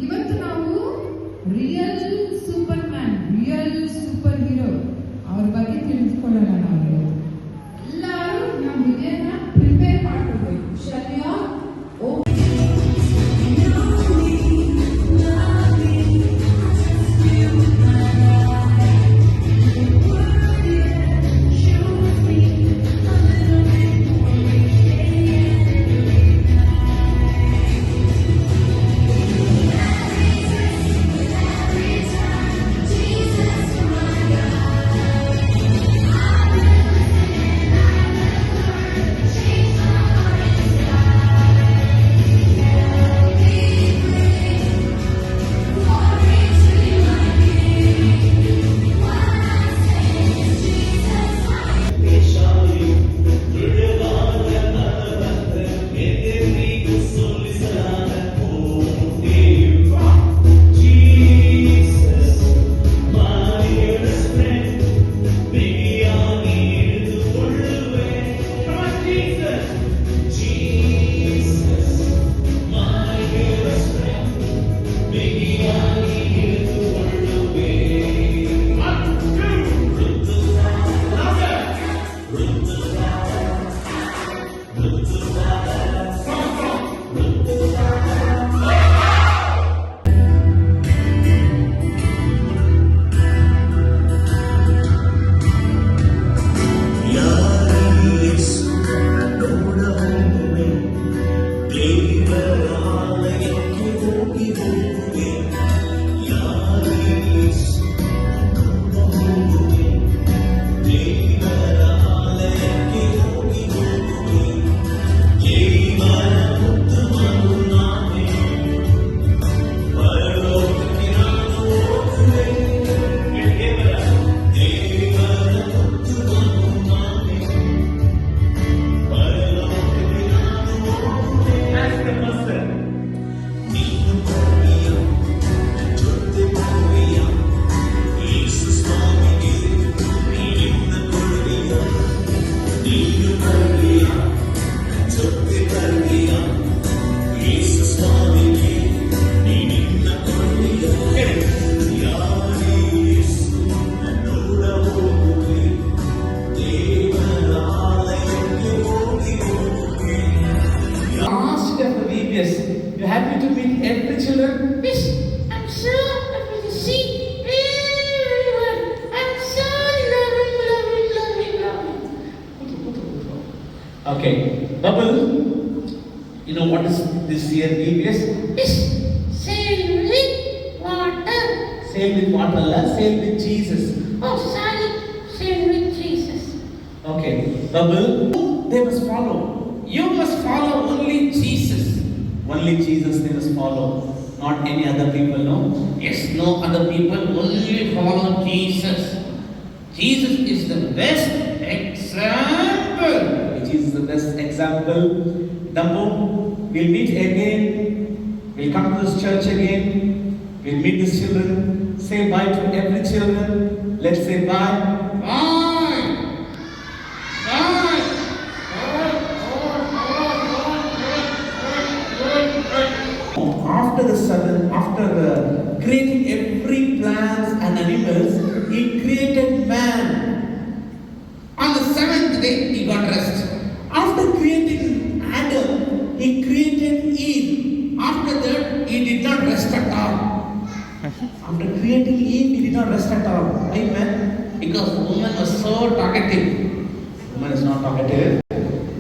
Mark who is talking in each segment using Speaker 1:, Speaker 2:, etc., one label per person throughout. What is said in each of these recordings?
Speaker 1: ಇವತ್ತು ನಾವು real super man, real super hero ಅವ್ರ ಬಗ್ಗೆ ತಿಳಿದುಕೊಳ್ಳೋಣ. ನಾವು ಎಲ್ಲರೂ ನಮ್ಮ ವಿಡಿಯೋನ ಪ್ರಿಪೇರ್ ಮಾಡ್ಕೊಳ್ಬೇಕು. ಶಲ್ಯ
Speaker 2: You happy to meet every children?
Speaker 3: Yes, I'm so happy to see everyone. I'm so loving.
Speaker 2: Okay, Bubble, you know what is this year EBS?
Speaker 3: Yes, sail with water.
Speaker 2: Sail with water, sail with Jesus.
Speaker 3: Oh, sorry, sail with Jesus.
Speaker 2: Okay, Bubble, they must follow. You must follow only Jesus. Only Jesus they must follow, not any other people, no?
Speaker 4: Yes, no other people, only follow Jesus. Jesus is the best example.
Speaker 2: Jesus is the best example. Dambu, we'll meet again. We'll come to this church again. We'll meet these children. Say bye to every children. Let's say bye.
Speaker 4: Bye. Bye.
Speaker 2: After the sudden, after creating every plants and animals, he created man.
Speaker 4: On the seventh day, he got rest.
Speaker 2: After creating Adam, he created Eve.
Speaker 4: After that, he did not rest at all.
Speaker 2: After creating Eve, he did not rest at all. Amen.
Speaker 4: Because woman was so talkative.
Speaker 2: Woman is not talkative.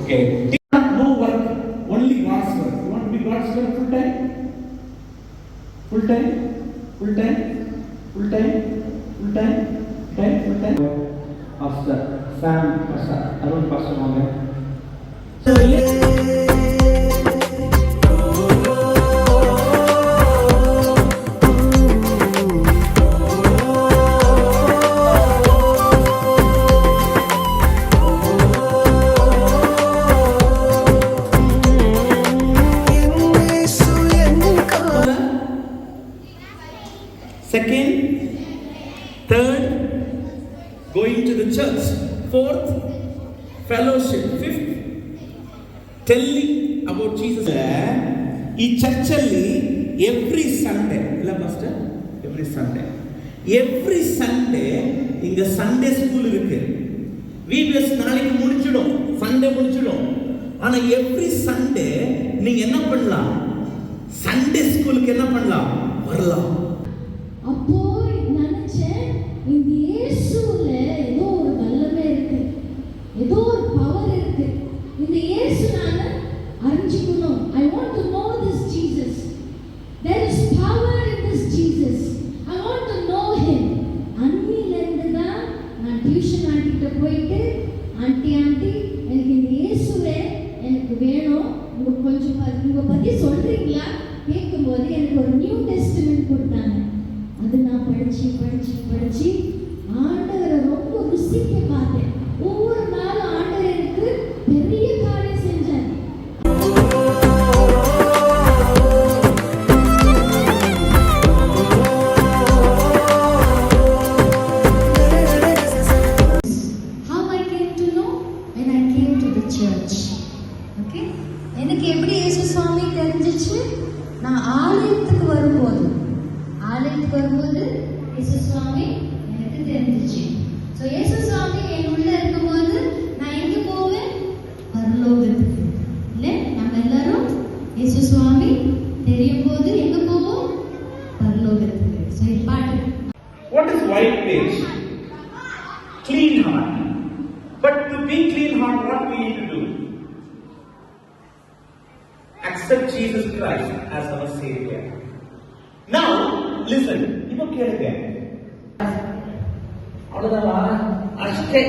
Speaker 2: Okay. No work, only God's work. You want to be God's work full time? Full time? Full time? Full time? Full time? Full time? Of the Sam Pastor, Arun Pastor Mohammed. Second, third, going to the church. Fourth, fellowship. Fifth, telling about Jesus. ಈ ಚರ್ಚಲ್ಲಿ every Sunday ಇಲ್ಲ master, every Sunday இங்க Sunday school இருக்கு. VBS நாளைக்கு முடிச்சிடும், Sunday முடிச்சிடும். ஆனா every Sunday நீங்க என்ன பண்ணலாம், சண்டே ஸ்கூலுக்கு என்ன பண்ணலாம், வரலாம்.
Speaker 3: அப்போ நினைச்சேன் இந்த இயேசுல ஏதோ ஒரு வல்லமை இருக்கு, ஏதோ ஒரு பவர் இருக்கு. இந்த இயேசு நான் அறிஞ்சிக்கணும். I want to know this Jesus. There is power in this Jesus. I want to know him. அன்னிலிருந்து தான் நான் டியூஷன் ஆண்டிகிட்ட போயிட்டு, ஆண்டி எனக்கு இந்த இயேசுவே எனக்கு வேணும், உங்களுக்கு கொஞ்சம் உங்க பத்தி சொல்றீங்களா கேட்கும்போது எனக்கு ஒரு நியூ டெஸ்டமென்ட் கொடுத்தாங்க. அது நான் படிச்சு ஆண்டவரை ரொம்ப ருசிக்க பார்த்தேன். ஒவ்வொரு நாளும் ஆண்டவர் எனக்கு பெரிய காரியம் செஞ்சார். How I came to know? When I came to the church. Okay? எனக்கு எப்படி இயேசு சுவாமி தெரிஞ்சிச்சு? நான் ஆலயத்துக்கு வரும்போது இயேசு சுவாமி எனக்கு தெரிஞ்சிச்சு. ஸோ இயேசு சுவாமி என் உள்ள இருக்கும்போது நான் எங்கே போவேன்? பரலோகத்துக்கு. இல்லை, நம்ம எல்லாரும் இயேசு சுவாமி தெரியும் போது எங்கே போவோம்? பரலோகத்துக்கு. ஸோ பாட்டு.
Speaker 2: What is white page? Clean heart. But to be clean heart, what we need to do? Accept Jesus Christ as our Savior. Now, listen. இப்போ கேளுங்க. அவ்வளவுதான், அஷ்டே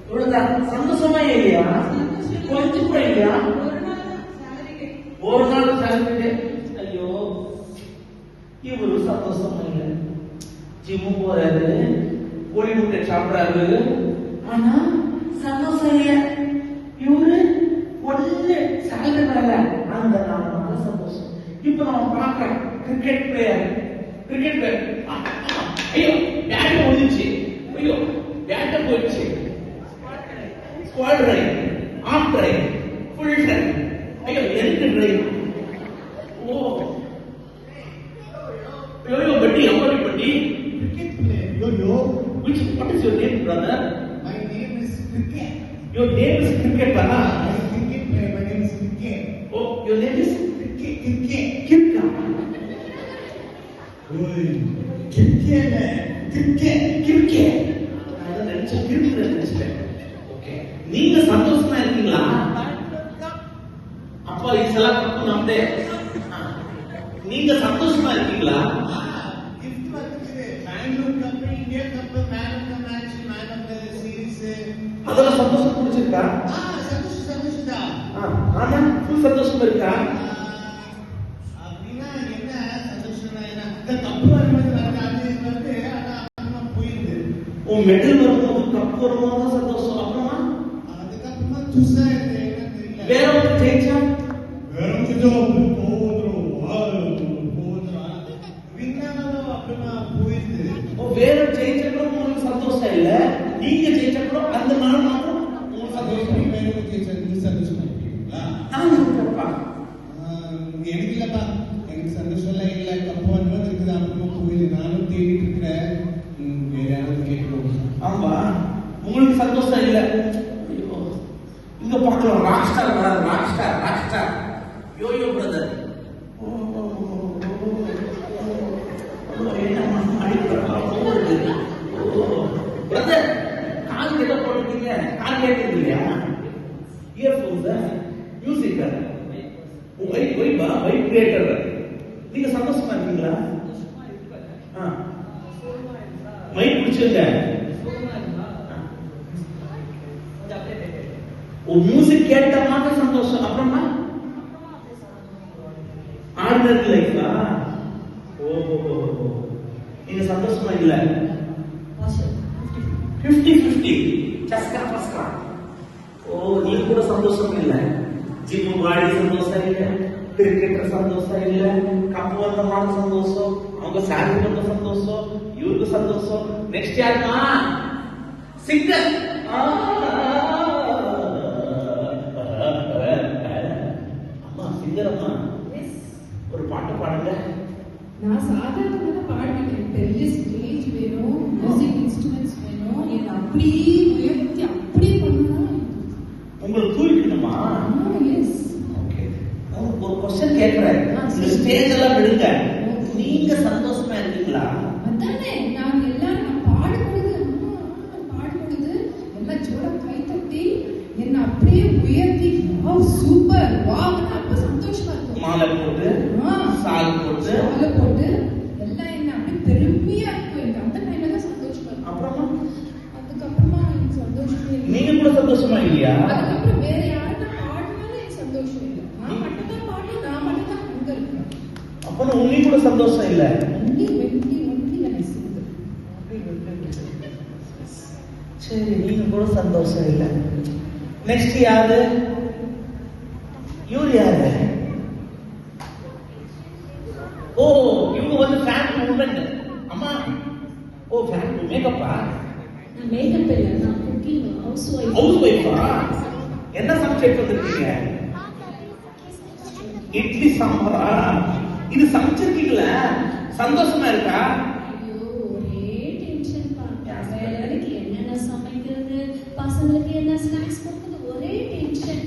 Speaker 2: இவ்வளவுதான். சந்தோஷமா இல்லையா? கொஞ்சம் கூட இல்லையா? ஒரு நாள் சாப்பிட்டு ஐயோ இவரு சந்தோஷமா இல்லை. ஜிம்மு போறாரு, கோழி முட்டை சாப்பிடாரு, ஆனா சந்தோஷம் இல்லை. இவரு ஒண்ணு சாலரி வரல, அந்த நாள் சந்தோஷம். இப்ப நம்ம பார்க்கிறோம் கிரிக்கெட் பிளேயர் ஐயோ பேட் முடிஞ்சிச்சு, ஐயோ பேட்ட போயிடுச்சு, squad right, off right, full right, ஐயோ எந்த ரைட், ஓ ஐயோ பட்டி எவ்வளவு பட்டி
Speaker 5: Cricket player, yo.
Speaker 2: what is your name, brother?
Speaker 5: My name is Cricket.
Speaker 2: Your name is cricket, brother.
Speaker 5: I'm a cricket player. My name is Cricket.
Speaker 2: Oh, your name is
Speaker 5: Cricket.
Speaker 2: Kirka.
Speaker 5: Oi, Cricket man.
Speaker 2: Cricket. அதான் நினைச்சேன், cricket நினைச்சேன். Okay, நீங்க சந்தோஷமா இருக்கீங்களா? அப்பா இதெல்லாம் தப்பு நம்பே. நீங்க சந்தோஷமா இருக்கீங்களா?
Speaker 5: Gift வந்துச்சு. Bangalore Cup, India Cup, Man of the Match, Man of the Series.
Speaker 2: அதெல்லாம் சந்தோஷம் பிடிச்சிருக்கா?
Speaker 5: சந்தோஷம் தான்.
Speaker 2: ஆனா ஃபுல் சந்தோஷமா இருக்கா?
Speaker 5: அப்படின்னா என்ன சந்தோஷம்னா என்ன? இந்த கப்பு வரும்போது வந்து ஆனா போயிடுது.
Speaker 2: உன் மெடல் வரும்போது கப் வரும்போது சந்தோஷம். அப்புறமா
Speaker 5: அதுக்கப்புறமா துசா என்ன தெரியல.
Speaker 2: வேற ஒரு ஜெயிச்சா வேற ஜெயிச்சப்பறம் உங்களுக்கு சந்தோஷம் இல்ல, நீங்க ஜெயிச்சப்பறம் அந்த நாள் மாத்திரம் உங்களுக்கு சந்தோஷம்.
Speaker 5: எனக்கு இல்லப்பா, எனக்கு சந்தோஷம் எல்லாம் இல்லை. கப்பு வரும்போது இருக்குது, அப்புறமா போயிடுது. நானும் தேடிட்டு இருக்கிறேன், வேற யாராவது கேட்கணும்.
Speaker 2: ஆமா, உங்களுக்கு சந்தோஷம் இல்ல. இங்க பார்க்கலாம் rock star YoYo brother. Brother call கிட்ட போட்டுட்டீங்க, கால் கேட்குறீங்க, இயர்போன்ஸ், மியூசிக், வைப்ரேட்டர். நீங்க சந்தோஷமா இருக்கீங்களா? மைக் பிடிச்சிருங்க. மியூசிக் கேட்ட மாதிரி சந்தோஷம். அப்புறமா ஆர்டினரி லைஃபா? ஓஹோ, நீங்க சந்தோஷமா இல்ல. 50-50 சஸ்கா. ஓ, நீ கூட சந்தோஷம் இல்ல. ஜிம்மு பாடி சந்தோஷம் இல்ல, கிரிக்கெட்டர் சந்தோஷம் இல்ல, கப்பு வந்தமான சந்தோஷம், அவங்க சாலரி வந்த சந்தோஷம், இவருக்கு சந்தோஷம். நெக்ஸ்ட் யாருமா? சிங்கர். சிங்கரம்மா ஒரு பாட்டு பாடுங்க.
Speaker 1: நான் சாதாரணமாக பாடுவேன். பெரிய ஸ்டேஜ் வேணும், மியூசிக் இன்ஸ்ட்ருமெண்ட்ஸ் வேணும், என்னை அப்படியே உயர்த்தி அப்படியே பண்ணணும்.
Speaker 2: உங்களுக்கு தூக்கிக்கணுமா?
Speaker 1: எஸ்.
Speaker 2: ஓகே, ஒரு கொஸ்டின் கேட்கிறேன். இந்த ஸ்டேஜ் எல்லாம் விடுங்க, நீங்க சந்தோஷமா இருக்கீங்களா?
Speaker 1: அதானே நான் எல்லாரும் நான் பாடும்பொழுது எல்லாம் ஜோட கை தட்டி என்னை அப்படியே உயர்த்தி சூப்பர் வாவ் அப்ப சந்தோஷமா இருக்கும்.
Speaker 2: மாலை போட்டு சால் போட்டு
Speaker 1: எல்லாம் என்ன அப்படியே பெருமையா இருக்கும். எனக்கு அந்த டைம்ல தான் சந்தோஷமா இருக்கும். அதுக்கப்புறமா எனக்கு சந்தோஷமே இல்லை.
Speaker 2: நீங்க கூட சந்தோஷமா இல்லையா?
Speaker 1: அதுக்கப்புறம் வேற யாருன்னா பாடினாலும் எனக்கு சந்தோஷம் இல்லை. நான் மட்டும் தான் பாடி, நான் மட்டும் தான் அங்க இருக்கேன்.
Speaker 2: அப்ப உங்களுக்கு கூட சந்தோஷம் இல்லை. சரி, நீங்க கூட சந்தோஷம் இல்லை. நெக்ஸ்ட் யாரு? இவரு யாரு? ஓ, இவங்க வந்து ஃபேன் உமன். அம்மா, ஓ ஃபேன் மேக்கப்பா?
Speaker 3: மேக்கப் இல்ல, நான் குக்கிங் ஹவுஸ்
Speaker 2: ஒய்ஃபா? என்ன சமைச்சிட்டு இருக்கீங்க? இட்லி சாம்பாரா? இது சமைச்சிருக்கீங்களா? சந்தோஷமா இருக்கா?
Speaker 3: ஒரே டென்ஷன் வேலைக்கு என்னென்ன சமைக்கிறது, பசங்களுக்கு என்ன ஸ்நாக்ஸ் கொடுக்குறது, ஒரே டென்ஷன்.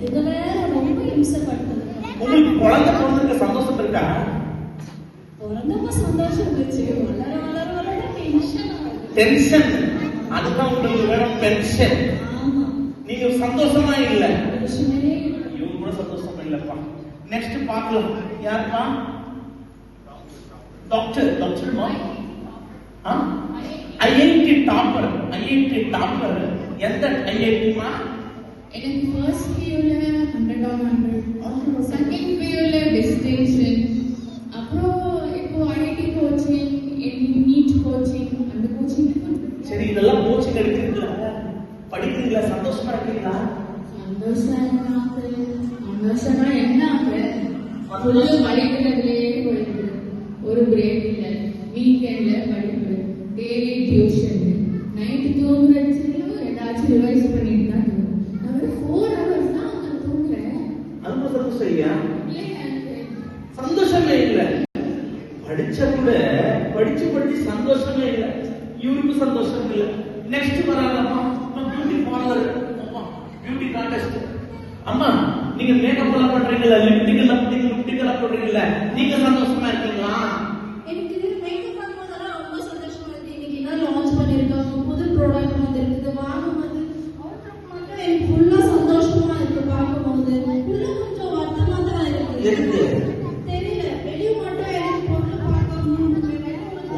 Speaker 3: இது வேற ரொம்ப இம்சப்படுத்துது.
Speaker 2: உங்களுக்கு குழந்தை பிறந்ததுக்கு சந்தோஷம் இருக்கா?
Speaker 3: பிறந்தப்ப சந்தோஷம் இருந்துச்சு, வளர வளர வளர டென்ஷன் ஆகுது.
Speaker 2: டென்ஷன், அதுதான் உங்களுக்கு வேணும் டென்ஷன்.
Speaker 3: ஆமா,
Speaker 2: நீங்க சந்தோஷமா இல்ல.
Speaker 3: டென்ஷனே
Speaker 2: இவங்க கூட சந்தோஷமா இல்லப்பா. நெக்ஸ்ட் பார்க்கலாம். யாருப்பா? டாக்டர். டாக்டர்மா? IIT topper. ஐஐடி டாப்பர் எந்த ஐஐடிமா?
Speaker 1: எனக்கு ஃபர்ஸ்ட் பியூல 100 on 100, செகண்ட் பியூல டிஸ்டிங்ஷன், அப்புறம் இப்போ ஐஐடி கோச்சிங், நீட் கோச்சிங், அந்த கோச்சிங்.
Speaker 2: சரி, இதெல்லாம் கோச்சிங் எடுக்கிறீங்களா? படிக்கிறீங்களா? சந்தோஷமா இருக்கீங்களா?
Speaker 1: சந்தோஷமா என்ன ஃபுல்லு படிக்கிறதுலேயே போயிடுது. ஒரு பிரேக் இல்லை, வீக்கெண்ட்ல படிப்பு, டெய்லி டியூஷன், நைட்டு தூங்குறதுலையும் ஏதாச்சும் ரிவைஸ் பண்ணிட்டு தான் தூங்கும். நான் ஒரு 4 hours தான் அவங்க தூங்குறேன்.
Speaker 2: அது சந்தோஷம் இல்லையா?
Speaker 1: எனக்கு
Speaker 2: சந்தோஷமே இல்லை. படிச்ச கூட படிச்சு சந்தோஷமே இல்லை. இவருக்கு சந்தோஷம் இல்லை. நெக்ஸ்ட் வராங்கம்மா, பியூட்டி பார்லர், பியூட்டி கான்டெஸ்ட். அம்மா, நீங்க மேக்கப் எல்லாம் பண்றீங்களா? லிப்டிங் எல்லாம் போடுறீங்களா? நீங்க சந்தோஷமா இருக்கீங்களா?
Speaker 3: எனக்கு இது மேக்கப் பண்ணும்போதெல்லாம் ரொம்ப சந்தோஷமா இருக்கு. இன்னைக்கு என்ன லான்ச் பண்ணிருக்காங்க, புது ப்ராடக்ட் வந்திருக்கு, வாங்கும்போது அவுட்லுக் மட்டும் எனக்கு ஃபுல்லா சந்தோஷமா இருக்கு. பார்க்கும்போது உள்ள கொஞ்சம் வருத்தமா தான் இருக்கு.
Speaker 2: எதுக்கு?
Speaker 3: தெரியல, வெளிய மட்டும் எனக்கு பொண்ணு பார்க்க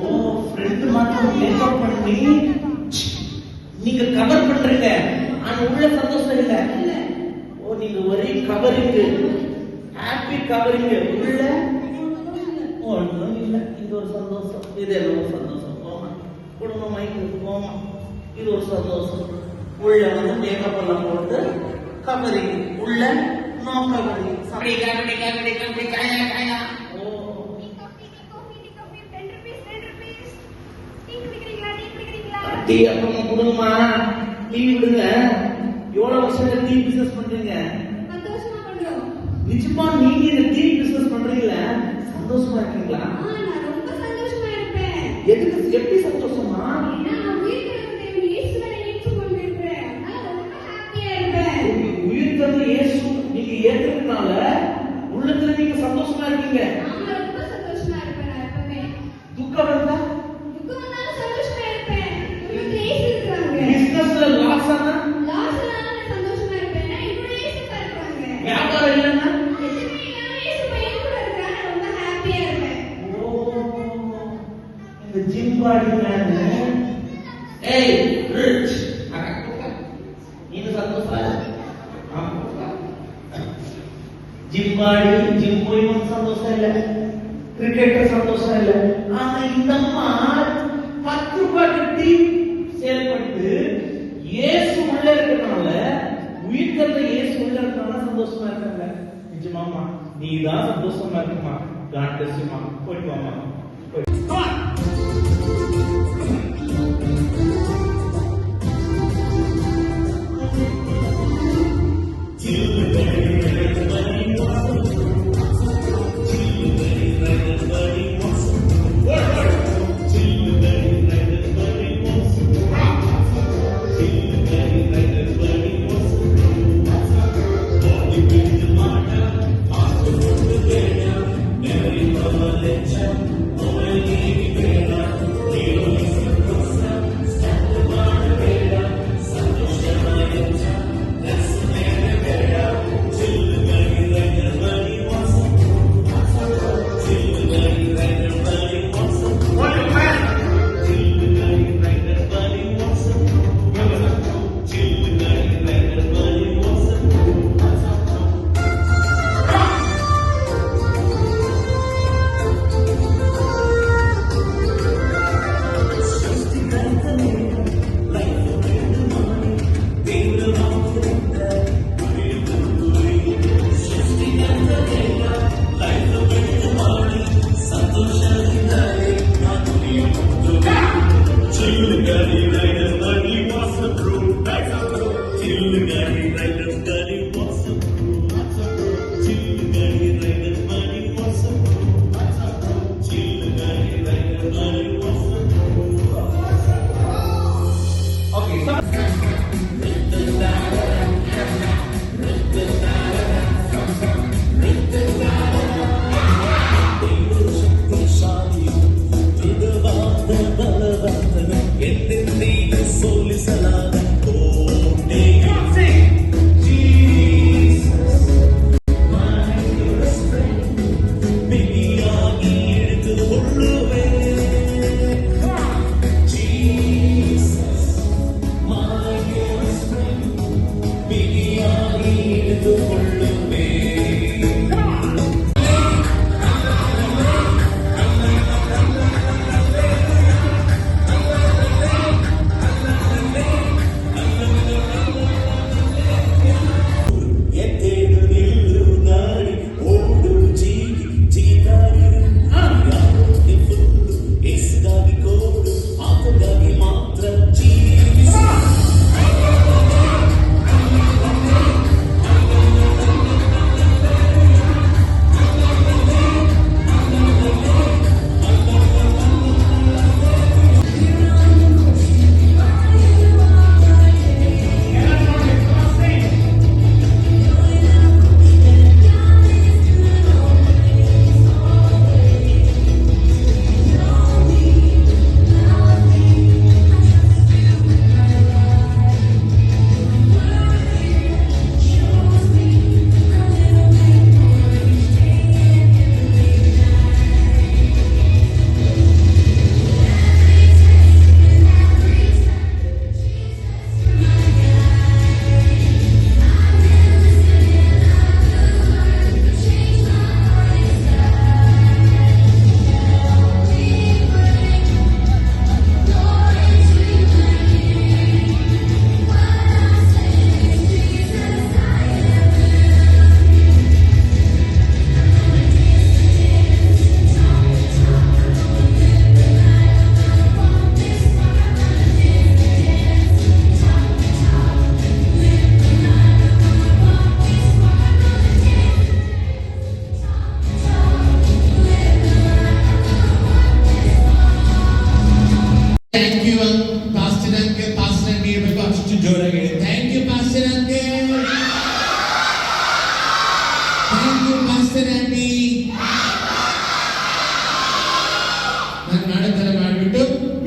Speaker 2: ஓ, ஃப்ரெண்ட் மட்டும் மேக்கப் பண்ணி நீங்க கவர் பண்றீங்க, ஆனா உள்ள சந்தோஷம் இல்லை. ஓ, நீங்க ஒரே கவரிங், ஹாப்பி கவரிங், உள்ள ஒன்றும் இல்லை. இது ஒரு சந்தோஷம், இது ஒரு சந்தோஷம். போமா, குடும்ப மைக்கு போமா, இது ஒரு சந்தோஷம். உள்ள வந்து மேக்கப் எல்லாம் போட்டு கவரிங், உள்ள நோ கவரிங். டீ அப்புறமா கொடுங்கம்மா, டீ விடுங்க. எவ்வளவு வருஷம் டீ பிசினஸ் பண்றீங்க?
Speaker 3: சந்தோஷமா பண்றோம்.
Speaker 2: நிச்சயமா நீங்க இந்த டீ பிசினஸ் பண்றீங்களா? சந்தோஷமா இருக்கீங்களா?
Speaker 3: நான் ரொம்ப சந்தோஷமா இருப்பேன்.
Speaker 2: எதுக்கு? எப்படி சந்தோஷமா?
Speaker 3: நான் வீட்டுல வந்து இயேசுவை ஏற்றுக்கொண்டிருக்கிறேன். நான் ரொம்ப ஹாப்பியா இருப்பேன்.
Speaker 2: உயிர் தந்த இயேசு நீங்க ஏற்றுறதுனால உள்ளத்துல நீங்க சந்தோஷமா இருக்கீங்க.
Speaker 3: நான் ரொம்ப சந்தோஷமா இருப்பேன். நான் எப்பவுமே
Speaker 2: துக்கம் வந்தா
Speaker 3: துக்கம் வந்தாலும் சந்தோஷமா இருப்பேன். உங்களுக்கு இயேசு இருக்காங்க.
Speaker 2: பிசினஸ்ல லாஸ் ஆனா
Speaker 3: லாஸ்ட்ல நான் சந்தோஷமா இருப்பேன். என்னோட இயேசு இருக்காங்க.
Speaker 2: வியாபாரம் இல்லைன்னா
Speaker 3: எதுவுமே இல்லாம இயேசு பையன் கூட இருக்காங்க. ரொம்ப ஹாப்பியா இருப்பேன்.
Speaker 2: இந்த ஜிம் பாடி மேன், ஏய் ரிச், இது சந்தோஷமா? ஜிம் பாடி, ஜிம் போய் சந்தோஷம் இல்லை, கிரிக்கெட்டர் சந்தோஷம் இல்லை. ஆனா இந்த அம்மா 10 ரூபாய்க்கு டீ சேல் பண்ணிட்டு இயேசு உள்ள இருக்கனால, உயிர் தந்த இயேசு உள்ள இருக்கனால சந்தோஷமா இருக்காங்க. நிஜமாமா நீ தான் சந்தோஷமா இருக்குமா? காட் பிளஸ் யூ மா. போயிட்டு வாமா. Till the very, very, very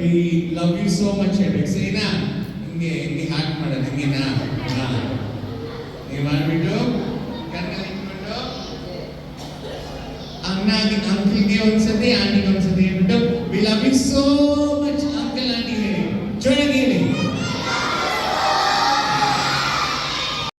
Speaker 5: we love you so much ಹೇಳ್ಬೇಕು ಸರಿನಾ? ಹಿಂಗೆ ಹಿಂಗೆ ಹಾಕಿ ಮಾಡೋದು ಹಿಂಗಿನಾ? ನೀವು ಮಾಡ್ಬಿಟ್ಟು ಕಣ್ಣಲ್ಲಿ ಇಟ್ಕೊಂಡು ಅಣ್ಣಾಗಿ ಅಂಕಲ್ಗೆ ಒಂದ್ಸತಿ ಆಂಟಿಗೆ ಒಂದ್ಸತಿ ಹೇಳ್ಬಿಟ್ಟು ವಿ ಲವ್ ಯು ಸೋ